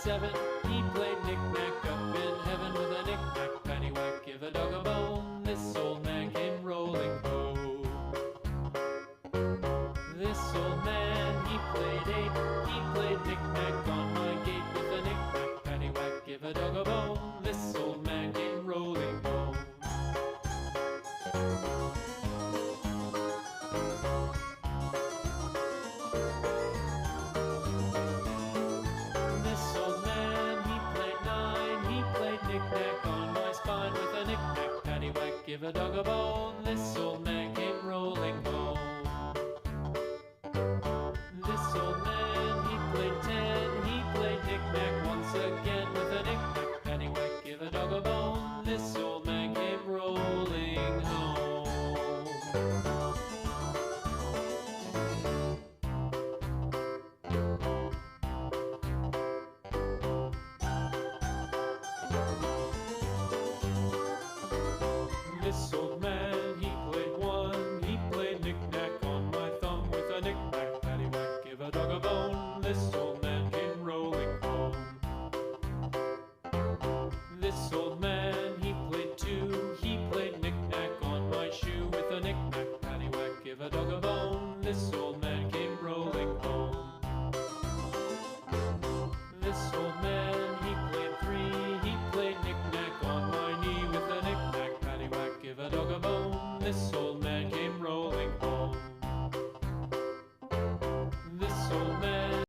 7, he played knick-knack up in heaven with a knick-knack, paddywhack, give a dog a bone. This old man came rolling home. This old man, he played 8, he played knick-knack on my gate with a knick-knack, paddywhack, give a dog a bone. This old man came rolling home. This old man, he played 9, he played knick-knack on my spine with a knick-knack, paddywhack, give a dog a bone. This old man came rolling home. This old man, he played 10, he played knick-knack once again with a knick-knack, paddywhack, give a dog a bone. This old man came rolling home. This old man, he played 1, he played knick-knack on my thumb with a knick-knack, paddywhack, give a dog a bone. This old man came rolling home. This old man, he played 2, he played knick-knack on my shoe with a knick-knack, paddywhack, give a dog a bone. This old man came rolling home. This old man, he played 3, he played knick-knack on my knee with a knick-knack, paddywhack, give a dog a bone. This old